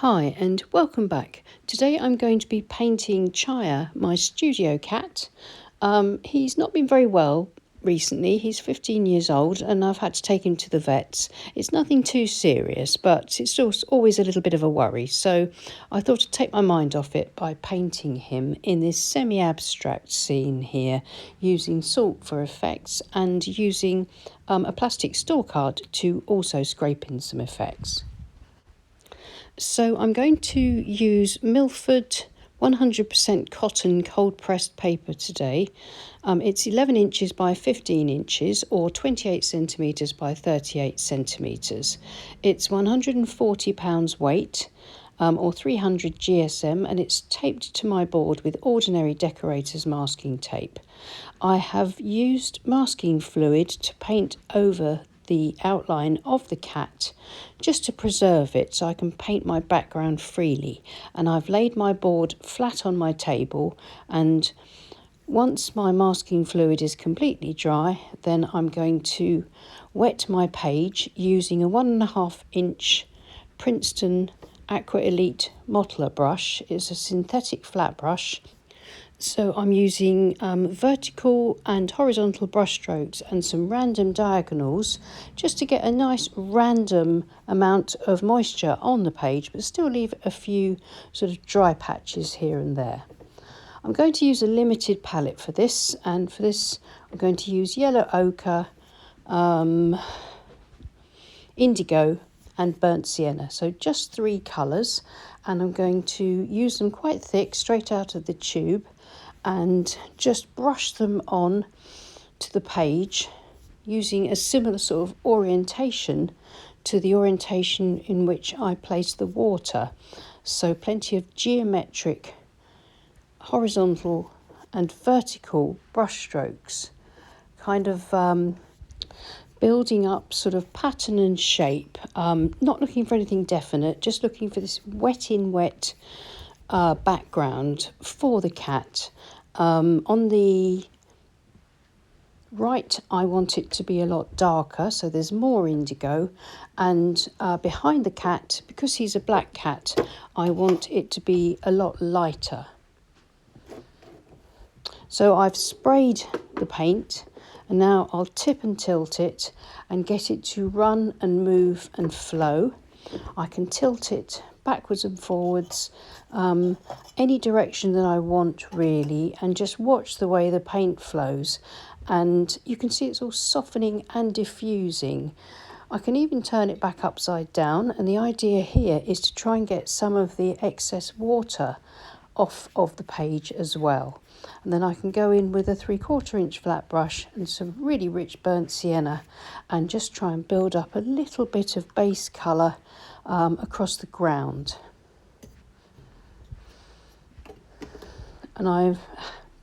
Hi and welcome back. Today I'm going to be painting Chya, my studio cat. He's not been very well recently. He's 15 years old and I've had to take him to the vets. It's nothing too serious, but it's still always a little bit of a worry. So I thought I'd take my mind off it by painting him in this semi-abstract scene here, using salt for effects and using a plastic store card to also scrape in some effects. So I'm going to use Milford 100% cotton cold pressed paper today. It's 11 inches by 15 inches or 28 centimetres by 38 centimetres. It's 140 pounds weight or 300 GSM, and it's taped to my board with ordinary decorator's masking tape. I have used masking fluid to paint over the outline of the cat just to preserve it so I can paint my background freely, and I've laid my board flat on my table, and once my masking fluid is completely dry then I'm going to wet my page using a 1.5 inch Princeton Aqua Elite modeler brush. It's a synthetic flat brush. So I'm using vertical and horizontal brush strokes and some random diagonals just to get a nice random amount of moisture on the page, but still leave a few sort of dry patches here and there. I'm going to use a limited palette for this, and for this I'm going to use yellow ochre, indigo and burnt sienna. So just 3 colours, and I'm going to use them quite thick straight out of the tube and just brush them on to the page using a similar sort of orientation to the orientation in which I place the water. So plenty of geometric, horizontal and vertical brush strokes, kind of building up sort of pattern and shape, not looking for anything definite, just looking for this wet background for the cat. On the right I want it to be a lot darker, so there's more indigo, and behind the cat, because he's a black cat, I want it to be a lot lighter. So I've sprayed the paint, and now I'll tip and tilt it and get it to run and move and flow. I can tilt it backwards and forwards, any direction that I want really, and just watch the way the paint flows. And you can see it's all softening and diffusing. I can even turn it back upside down, and the idea here is to try and get some of the excess water off of the page as well. And then I can go in with a 3/4 inch flat brush and some really rich burnt sienna and just try and build up a little bit of base colour across the ground. And I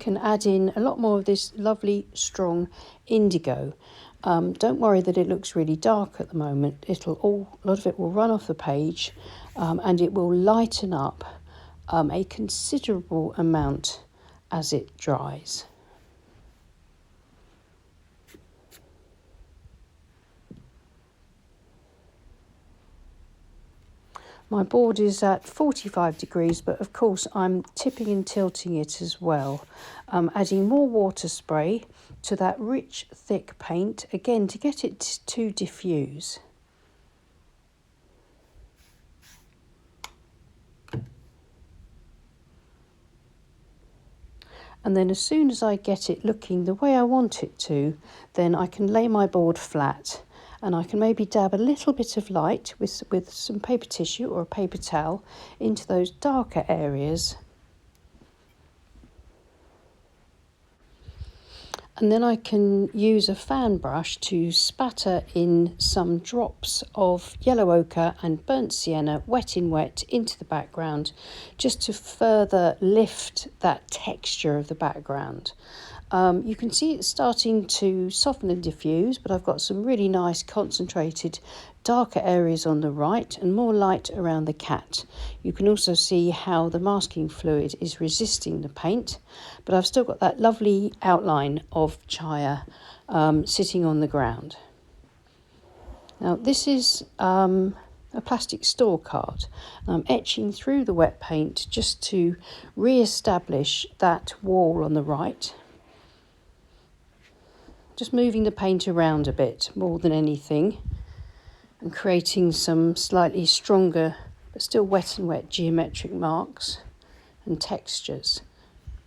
can add in a lot more of this lovely strong indigo. Don't worry that it looks really dark at the moment. A lot of it will run off the page, and it will lighten up a considerable amount as it dries. My board is at 45 degrees, but of course I'm tipping and tilting it as well, adding more water spray to that rich thick paint, again to get it to diffuse. And then as soon as I get it looking the way I want it to, then I can lay my board flat, and I can maybe dab a little bit of light with some paper tissue or a paper towel into those darker areas. And then I can use a fan brush to spatter in some drops of yellow ochre and burnt sienna, wet into the background, just to further lift that texture of the background. You can see it's starting to soften and diffuse, but I've got some really nice concentrated darker areas on the right and more light around the cat. You can also see how the masking fluid is resisting the paint, but I've still got that lovely outline of Chya sitting on the ground. Now this is a plastic store card. I'm etching through the wet paint just to re-establish that wall on the right. Just moving the paint around a bit more than anything and creating some slightly stronger but still wet geometric marks and textures.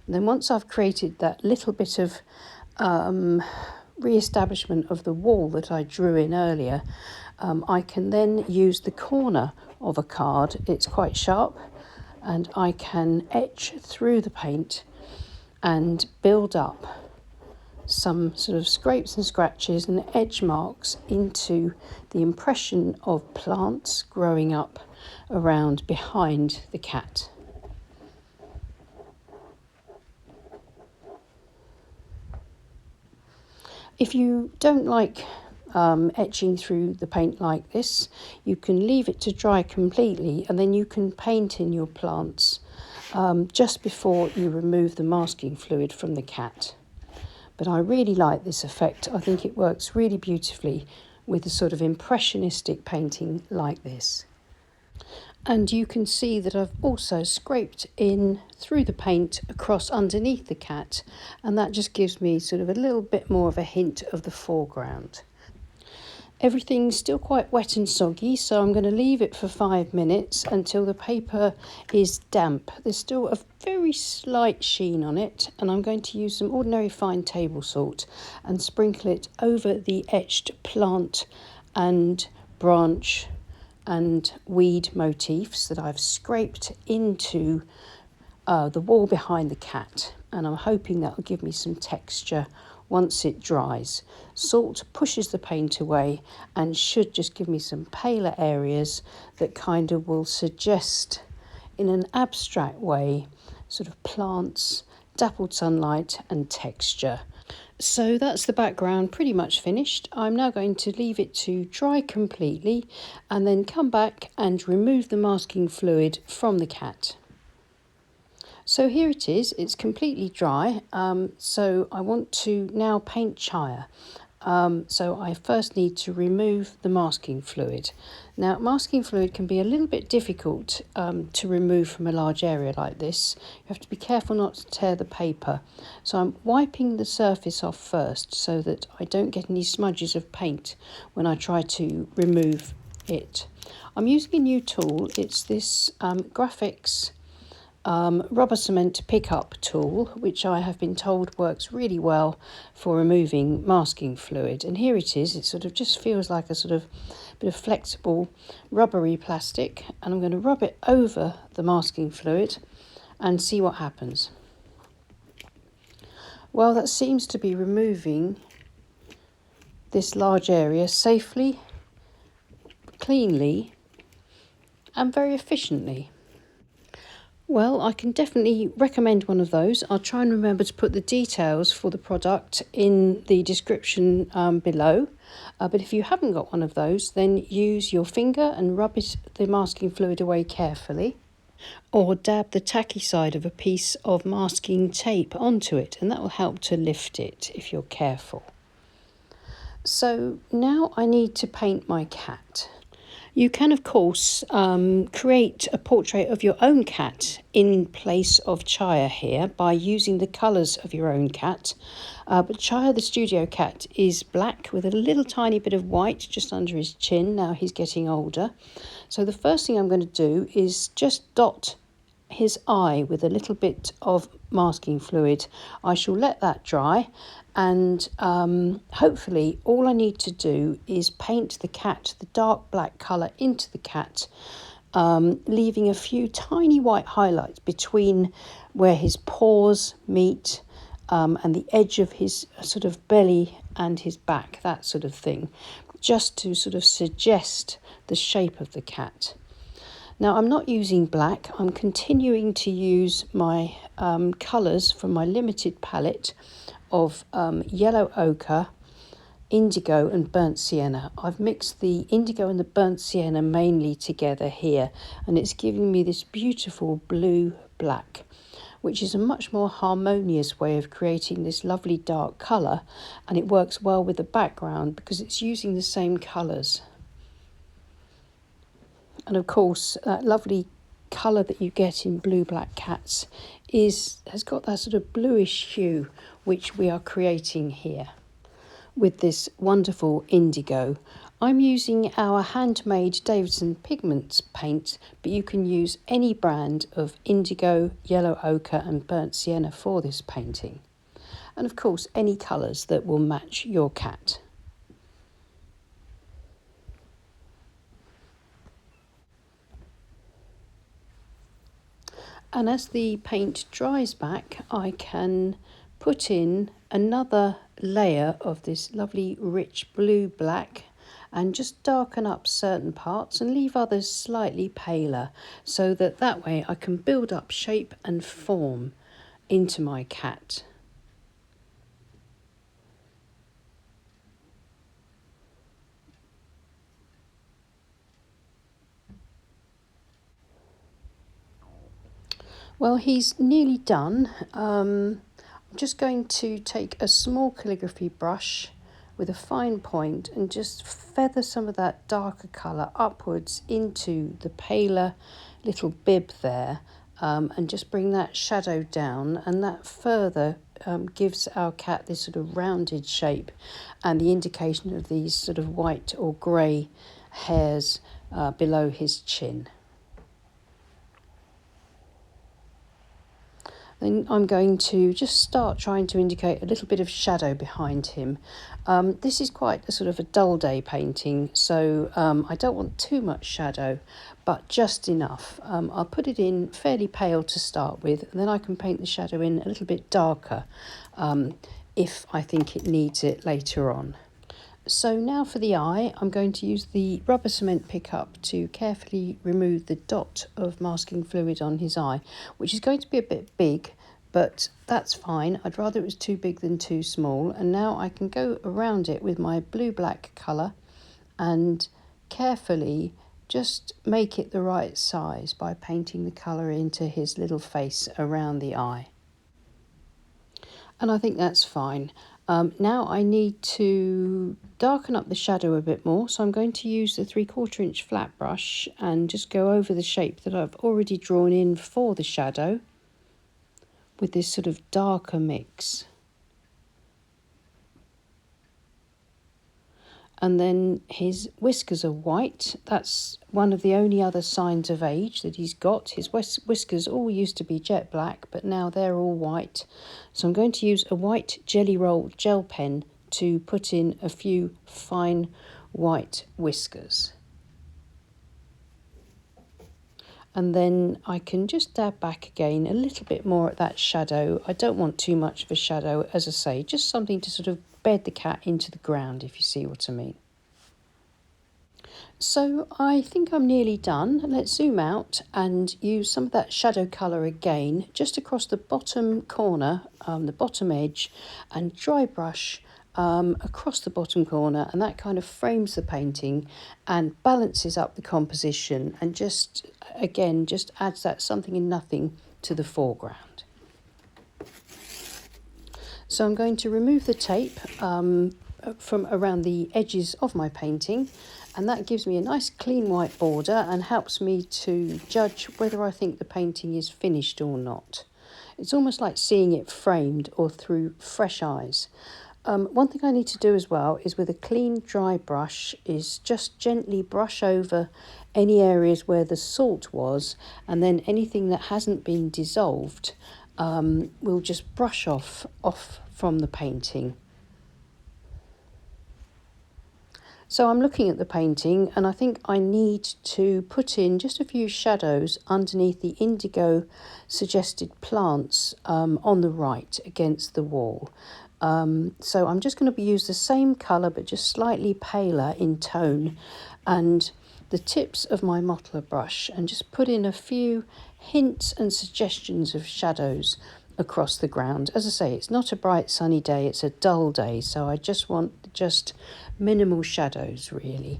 And then once I've created that little bit of re-establishment of the wall that I drew in earlier, I can then use the corner of a card. It's quite sharp, and I can etch through the paint and build up some sort of scrapes and scratches and edge marks into the impression of plants growing up around behind the cat. If you don't like etching through the paint like this, you can leave it to dry completely, and then you can paint in your plants just before you remove the masking fluid from the cat. But I really like this effect. I think it works really beautifully with a sort of impressionistic painting like this. And you can see that I've also scraped in through the paint across underneath the cat, and that just gives me sort of a little bit more of a hint of the foreground. Everything's still quite wet and soggy, so I'm going to leave it for 5 minutes until the paper is damp. There's still a very slight sheen on it, and I'm going to use some ordinary fine table salt and sprinkle it over the etched plant and branch and weed motifs that I've scraped into the wall behind the cat, and I'm hoping that will give me some texture once it dries. Salt pushes the paint away and should just give me some paler areas that kind of will suggest in an abstract way sort of plants, dappled sunlight and texture. So that's the background pretty much finished. I'm now going to leave it to dry completely and then come back and remove the masking fluid from the cat. So here it is, it's completely dry, so I want to now paint Chya. So I first need to remove the masking fluid. Now, masking fluid can be a little bit difficult to remove from a large area like this. You have to be careful not to tear the paper. So I'm wiping the surface off first so that I don't get any smudges of paint when I try to remove it. I'm using a new tool. It's this Graphics rubber cement pickup tool, which I have been told works really well for removing masking fluid. And here it is. It sort of just feels like a sort of bit of flexible rubbery plastic, and I'm going to rub it over the masking fluid and see what happens. Well, that seems to be removing this large area safely, cleanly and very efficiently. Well, I can definitely recommend one of those. I'll try and remember to put the details for the product in the description below. But if you haven't got one of those, then use your finger and rub the masking fluid away carefully. Or dab the tacky side of a piece of masking tape onto it, and that will help to lift it if you're careful. So now I need to paint my cat. You can, of course, create a portrait of your own cat in place of Chya here by using the colours of your own cat. But Chya, the studio cat, is black with a little tiny bit of white just under his chin. Now he's getting older. So the first thing I'm going to do is just dot his eye with a little bit of masking fluid. I shall let that dry, and hopefully all I need to do is paint the cat the dark black colour into the cat, leaving a few tiny white highlights between where his paws meet and the edge of his sort of belly and his back, that sort of thing, just to sort of suggest the shape of the cat. Now, I'm not using black. I'm continuing to use my colours from my limited palette of yellow ochre, indigo and burnt sienna. I've mixed the indigo and the burnt sienna mainly together here, and it's giving me this beautiful blue-black, which is a much more harmonious way of creating this lovely dark colour, and it works well with the background because it's using the same colours. And of course, that lovely colour that you get in blue black cats has got that sort of bluish hue which we are creating here with this wonderful indigo. I'm using our handmade Davidson Pigments paint, but you can use any brand of indigo, yellow ochre and burnt sienna for this painting. And of course, any colours that will match your cat. And as the paint dries back, I can put in another layer of this lovely rich blue-black and just darken up certain parts and leave others slightly paler, so that way I can build up shape and form into my cat. Well, he's nearly done. I'm just going to take a small calligraphy brush with a fine point and just feather some of that darker colour upwards into the paler little bib there, and just bring that shadow down, and that further gives our cat this sort of rounded shape and the indication of these sort of white or grey hairs below his chin. Then I'm going to just start trying to indicate a little bit of shadow behind him. This is quite a sort of a dull day painting, so I don't want too much shadow, but just enough. I'll put it in fairly pale to start with, and then I can paint the shadow in a little bit darker if I think it needs it later on. So now for the eye, I'm going to use the rubber cement pickup to carefully remove the dot of masking fluid on his eye, which is going to be a bit big, but that's fine. I'd rather it was too big than too small. And now I can go around it with my blue-black colour and carefully just make it the right size by painting the colour into his little face around the eye. And I think that's fine. Now I need to darken up the shadow a bit more, so I'm going to use the 3/4 inch flat brush and just go over the shape that I've already drawn in for the shadow with this sort of darker mix. And then his whiskers are white. That's one of the only other signs of age that he's got. His whiskers all used to be jet black, but now they're all white. So I'm going to use a white Jelly Roll gel pen to put in a few fine white whiskers. And then I can just dab back again a little bit more at that shadow. I don't want too much of a shadow, as I say, just something to sort of bed the cat into the ground, if you see what I mean. So I think I'm nearly done. Let's zoom out and use some of that shadow colour again, just across the bottom corner, the bottom edge, and dry brush across the bottom corner, and that kind of frames the painting and balances up the composition and just adds that something and nothing to the foreground. So I'm going to remove the tape from around the edges of my painting, and that gives me a nice clean white border and helps me to judge whether I think the painting is finished or not. It's almost like seeing it framed or through fresh eyes. One thing I need to do as well is, with a clean dry brush, is just gently brush over any areas where the salt was, and then anything that hasn't been dissolved we'll just brush off from the painting. So I'm looking at the painting, and I think I need to put in just a few shadows underneath the indigo suggested plants on the right against the wall. So I'm just going to use the same colour but just slightly paler in tone, and the tips of my mottler brush, and just put in a few hints and suggestions of shadows across the ground. As I say, it's not a bright sunny day, it's a dull day, so I just want minimal shadows really.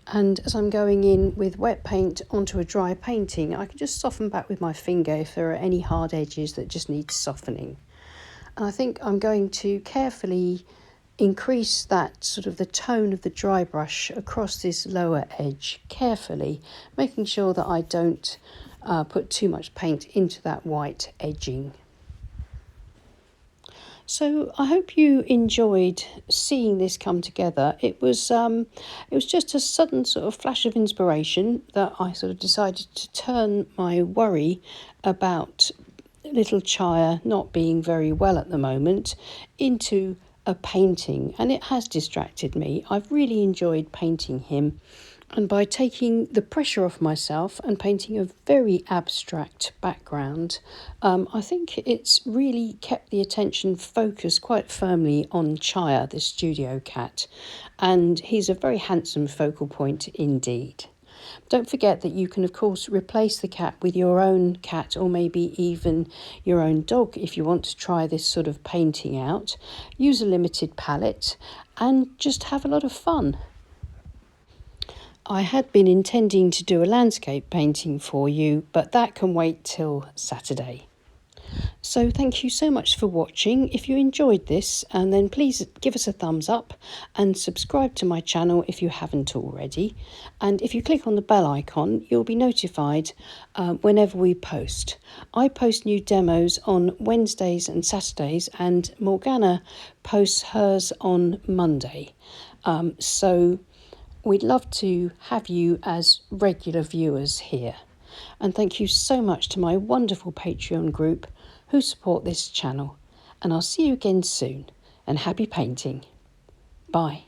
And as I'm going in with wet paint onto a dry painting, I can just soften back with my finger if there are any hard edges that just need softening. And I think I'm going to carefully increase that sort of the tone of the dry brush across this lower edge carefully, making sure that I don't put too much paint into that white edging. So I hope you enjoyed seeing this come together. It was just a sudden sort of flash of inspiration that I sort of decided to turn my worry about little Chya not being very well at the moment into a painting, and it has distracted me. I've really enjoyed painting him, and by taking the pressure off myself and painting a very abstract background, I think it's really kept the attention focused quite firmly on Chya, the studio cat, and he's a very handsome focal point indeed. Don't forget that you can, of course, replace the cat with your own cat or maybe even your own dog if you want to try this sort of painting out. Use a limited palette and just have a lot of fun. I had been intending to do a landscape painting for you, but that can wait till Saturday. So thank you so much for watching. If you enjoyed this, and then please give us a thumbs up and subscribe to my channel if you haven't already. And if you click on the bell icon, you'll be notified whenever we post. I post new demos on Wednesdays and Saturdays, and Morgana posts hers on Monday. So we'd love to have you as regular viewers here. And thank you so much to my wonderful Patreon group who support this channel. And I'll see you again soon. And happy painting. Bye.